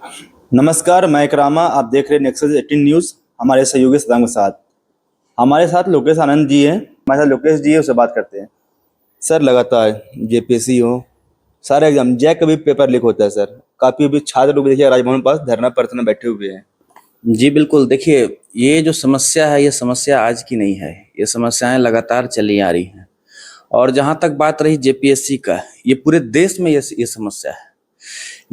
नमस्कार, मैं इकरामा। आप देख रहे हैं नेक्सस 18 न्यूज़। हमारे सहयोगी सदाम के साथ हमारे साथ लोकेश आनंद जी हैं। हमारे साथ लोकेश जी है, उससे बात करते हैं। सर, लगातार जेपीएससी हो, सारे एग्जाम जैक कभी पेपर लीक होता है सर। काफ़ी अभी छात्र लोग देखिए राजभवन के पास धरना प्रदर्शन में बैठे हुए हैं। जी बिल्कुल। देखिए, ये जो समस्या है, ये समस्या आज की नहीं है। ये समस्याएं लगातार चली आ रही हैं। और जहाँ तक बात रही जेपीएससी का, ये पूरे देश में ये समस्या है।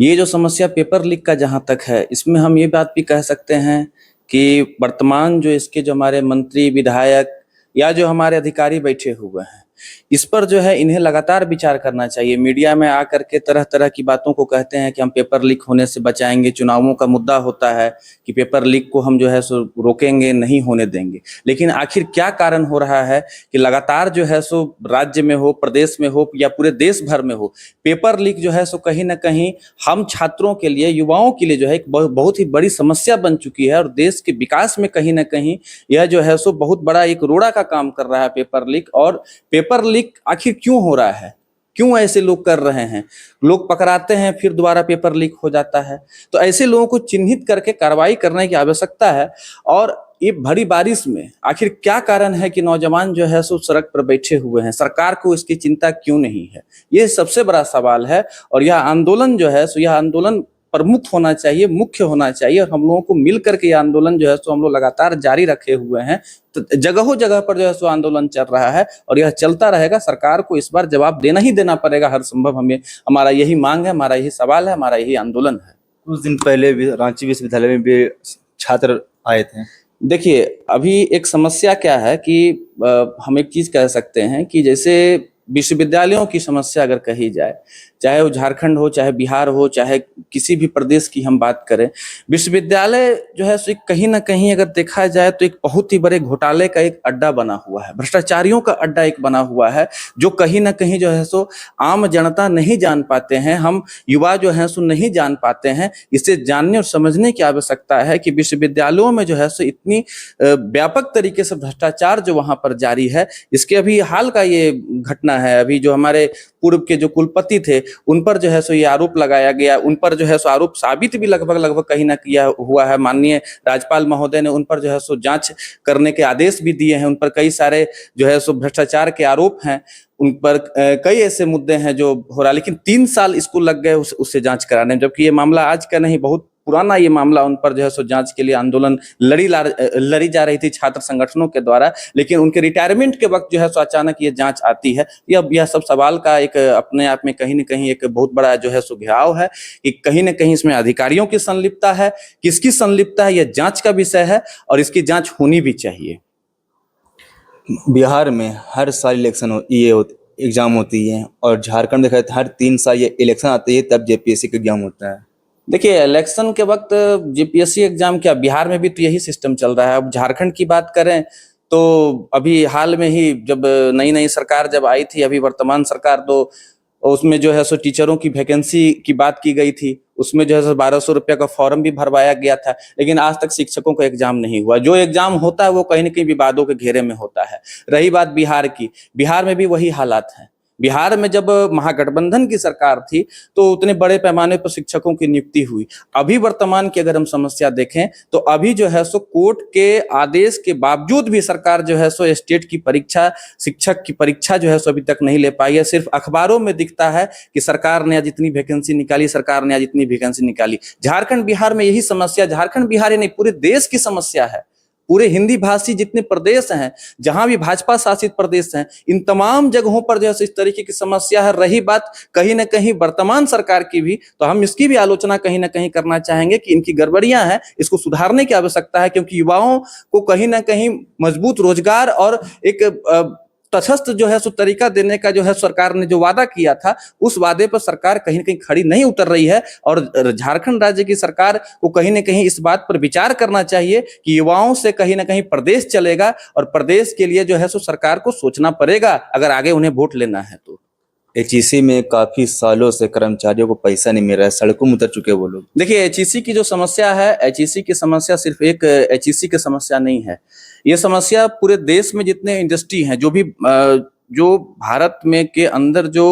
ये जो समस्या पेपर लीक का जहाँ तक है, इसमें हम ये बात भी कह सकते हैं कि वर्तमान जो इसके जो हमारे मंत्री, विधायक या जो हमारे अधिकारी बैठे हुए हैं, इस पर जो है इन्हें लगातार विचार करना चाहिए। मीडिया में आकर के तरह तरह की बातों को कहते हैं कि हम पेपर लीक होने से बचाएंगे, चुनावों का मुद्दा होता है कि पेपर लीक को हम जो है सो रोकेंगे, नहीं होने देंगे। लेकिन आखिर क्या कारण हो रहा है कि लगातार जो है सो राज्य में हो, प्रदेश में हो या पूरे देश भर में हो, पेपर लीक जो है सो कहीं ना कहीं हम छात्रों के लिए, युवाओं के लिए जो है एक बहुत ही बड़ी समस्या बन चुकी है। और देश के विकास में कहीं ना कहीं यह जो है सो बहुत बड़ा एक रोड़ा का काम कर रहा है पेपर लीक। और पेपर लीक आखिर क्यों हो रहा है, क्यों ऐसे लोग कर रहे हैं? लोग पकड़ाते हैं, फिर दोबारा पेपर लीक हो जाता है। तो ऐसे लोगों को चिन्हित करके कार्रवाई करने की आवश्यकता है। और ये भरी बारिश में आखिर क्या कारण है कि नौजवान जो है सो सड़क पर बैठे हुए हैं? सरकार को इसकी चिंता क्यों नहीं है? ये सबसे बड़ा सवाल है। और यह आंदोलन जो है सो यह आंदोलन प्रमुख होना चाहिए, मुख्य होना चाहिए। और हम लोगों को मिल करके ये आंदोलन जो है सो हम लोग लगातार जारी रखे हुए हैं। तो जगहों जगह पर जो है सो आंदोलन चल रहा है और यह चलता रहेगा। सरकार को इस बार जवाब देना ही देना पड़ेगा हर संभव। हमें, हमारा यही मांग है, हमारा यही सवाल है, हमारा यही आंदोलन है। कुछ दिन पहले भी रांची विश्वविद्यालय में भी छात्र आए थे। देखिए, अभी एक समस्या क्या है कि हम एक चीज कह सकते हैं कि जैसे विश्वविद्यालयों की समस्या अगर कही जाए, चाहे वो झारखंड हो, चाहे बिहार हो, चाहे किसी भी प्रदेश की हम बात करें, विश्वविद्यालय जो है सो कहीं ना कहीं अगर देखा जाए तो एक बहुत ही बड़े घोटाले का एक अड्डा बना हुआ है, भ्रष्टाचारियों का अड्डा एक बना हुआ है, जो कहीं ना कहीं जो है सो आम जनता नहीं जान पाते हैं, हम युवा जो है सो नहीं जान पाते हैं। इसे जानने और समझने की आवश्यकता है कि विश्वविद्यालयों में जो है सो इतनी व्यापक तरीके से भ्रष्टाचार जो वहां पर जारी है। इसके अभी हाल का ये घटना है, अभी जो हमारे पूर्व के जो कुलपति थे, उन पर जो है सो ये आरोप लगाया गया। उन पर जो है सो आरोप साबित भी लगभग कहीं ना किया हुआ है। माननीय राज्यपाल महोदय ने उन पर जो है सो जांच करने के आदेश भी दिए हैं। उन पर कई सारे जो है सो भ्रष्टाचार के आरोप हैं। उन पर कई ऐसे मुद्दे हैं जो हो रहा है, लेकिन 3 साल इसको लग गए उससे जांच कराने में। जबकि ये मामला आज का नहीं, बहुत पुराना ये मामला। उन पर जो है सो जांच के लिए आंदोलन लड़ी जा रही थी छात्र संगठनों के द्वारा। लेकिन उनके रिटायरमेंट के वक्त जो है सो अचानक ये जांच आती है। यह सब सवाल का एक अपने आप में कहीं ना कहीं एक बहुत बड़ा जो है सो घेराव है कि कहीं ना कहीं इसमें अधिकारियों की संलिप्तता है। किसकी संलिप्तता है, यह जांच का विषय है और इसकी जांच होनी भी चाहिए। बिहार में हर साल एग्जाम होती है, और झारखंड देखा तो हर 3 साल ये इलेक्शन आती है, तब जेपीएससी का एग्जाम होता है। देखिए, इलेक्शन के वक्त जेपीएससी एग्जाम क्या, बिहार में भी तो यही सिस्टम चल रहा है। अब झारखंड की बात करें तो अभी हाल में ही जब नई नई सरकार जब आई थी, अभी वर्तमान सरकार, तो उसमें जो है सो टीचरों की वैकेंसी की बात की गई थी। उसमें जो है सो 1200 रुपया का फॉर्म भी भरवाया गया था। लेकिन आज तक शिक्षकों का एग्जाम नहीं हुआ। जो एग्जाम होता है वो कहीं ना कहीं विवादों के घेरे में होता है। रही बात बिहार की, बिहार में भी वही हालात है। बिहार में जब महागठबंधन की सरकार थी तो उतने बड़े पैमाने पर शिक्षकों की नियुक्ति हुई। अभी वर्तमान की अगर हम समस्या देखें तो अभी जो है सो कोर्ट के आदेश के बावजूद भी सरकार जो है सो स्टेट की परीक्षा, शिक्षक की परीक्षा जो है सो अभी तक नहीं ले पाई है। सिर्फ अखबारों में दिखता है कि सरकार ने आज इतनी वैकेंसी निकाली, सरकार ने आज इतनी वैकेंसी निकाली। झारखंड बिहार में यही समस्या, झारखंड बिहार ही नहीं पूरे देश की समस्या है। पूरे हिंदी भाषी जितने प्रदेश हैं, जहां भी भाजपा शासित प्रदेश हैं, इन तमाम जगहों पर जो है इस तरीके की समस्या है। रही बात कहीं ना कहीं वर्तमान सरकार की भी, तो हम इसकी भी आलोचना कहीं ना कहीं करना चाहेंगे कि इनकी गड़बड़ियां हैं, इसको सुधारने की आवश्यकता है। क्योंकि युवाओं को कहीं ना कहीं मजबूत रोजगार और एक तटस्थ जो है सो तरीका देने का जो है सरकार ने जो वादा किया था, उस वादे पर सरकार कहीं ना कहीं खड़ी नहीं उतर रही है। और झारखंड राज्य की सरकार को कहीं ना कहीं इस बात पर विचार करना चाहिए कि युवाओं से कहीं ना कहीं प्रदेश चलेगा और प्रदेश के लिए जो है सो सरकार को सोचना पड़ेगा अगर आगे उन्हें वोट लेना है तो। एचईसी में काफी सालों से कर्मचारियों को पैसा नहीं मिल रहा है, सड़कों में उतर चुके हैं वो लोग। देखिए, एचईसी की जो समस्या है, एचईसी की समस्या सिर्फ एक एचईसी की समस्या नहीं है। ये समस्या पूरे देश में जितने इंडस्ट्री हैं, जो भी जो भारत में के अंदर जो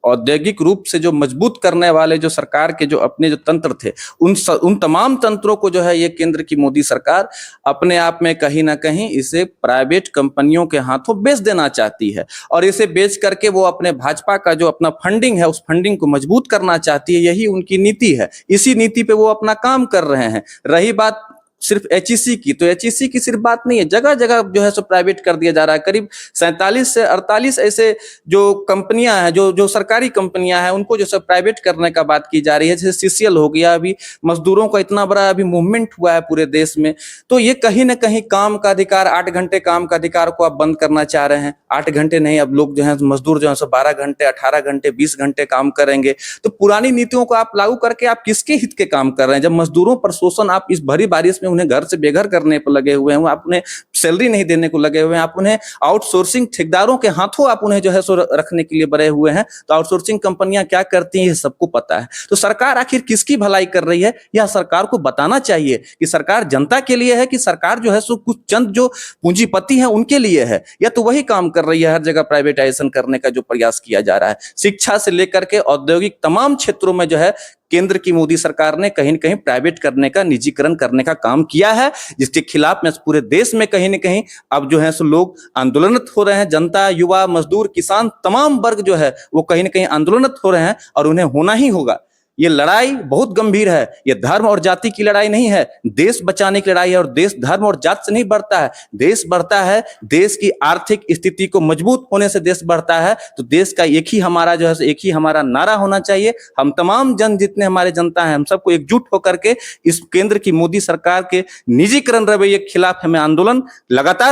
औद्योगिक रूप से जो मजबूत करने वाले जो सरकार के जो अपने जो तंत्र थे, उन तमाम तंत्रों को जो है ये केंद्र की मोदी सरकार अपने आप में कहीं ना कहीं इसे प्राइवेट कंपनियों के हाथों बेच देना चाहती है, और इसे बेच करके वो अपने भाजपा का जो अपना फंडिंग है उस फंडिंग को मजबूत करना चाहती है। यही उनकी नीति है, इसी नीति पे वो अपना काम कर रहे हैं। रही बात सिर्फ एचईसी की, तो एचईसी की सिर्फ बात नहीं है, जगह जगह जो है सो प्राइवेट कर दिया जा रहा है। करीब 47 से 48 ऐसे जो कंपनियां हैं, जो सरकारी कंपनियां हैं, उनको जो सब प्राइवेट करने का बात की जा रही है। जैसे सीसीएल हो गया, अभी मजदूरों का इतना बड़ा अभी मूवमेंट हुआ है पूरे देश में, तो ये कहीं ना कहीं काम का अधिकार, 8 घंटे काम का अधिकार को आप बंद करना चाह रहे हैं। 8 घंटे नहीं, अब लोग जो है मजदूर जो है सो 12 घंटे, 18 घंटे, 20 घंटे काम करेंगे। तो पुरानी नीतियों को आप लागू करके आप किसके हित के काम कर रहे हैं? जब मजदूरों पर शोषण आप इस भरी बारिश में उन्हें घर से बेघर करने पर लगे हुए हैं, आप उन्हें सैलरी नहीं देने को लगे हुए हैं, आप उन्हें आउटसोर्सिंग ठेकेदारों के हाथों आप उन्हें जो है सो रखने के लिए बने हुए हैं। तो आउटसोर्सिंग कंपनियां क्या करती हैं ये सबको पता है। तो सरकार आखिर किसकी भलाई कर रही है, यह सरकार को बताना चाहिए कि सरकार जनता के लिए है कि सरकार जो है सो कुछ चंद जो पूंजीपति हैं उनके लिए है, या तो वही काम कर रही है हर जगह प्राइवेटाइजेशन करने का जो प्रयास किया जा रहा है। शिक्षा से लेकर के औद्योगिक तमाम क्षेत्रों में जो है केंद्र की मोदी सरकार ने कहीं न कहीं प्राइवेट करने का, निजीकरण करने का काम किया है, जिसके खिलाफ में पूरे देश में कहीं न कहीं अब जो है सो लोग आंदोलनत हो रहे हैं। जनता, युवा, मजदूर, किसान, तमाम वर्ग जो है वो कहीं न कहीं आंदोलनत हो रहे हैं, और उन्हें होना ही होगा। ये लड़ाई बहुत गंभीर है, ये धर्म और जाति की लड़ाई नहीं है, देश बचाने की लड़ाई है। और देश धर्म और जाति से नहीं बढ़ता है, देश बढ़ता है देश की आर्थिक स्थिति को मजबूत होने से देश बढ़ता है। तो देश का एक ही हमारा जो है एक ही हमारा नारा होना चाहिए। हम तमाम जितने हमारे जनता है, हम सबको एकजुट होकर के इस केंद्र की मोदी सरकार के निजीकरण रवैये के खिलाफ हमें आंदोलन लगातार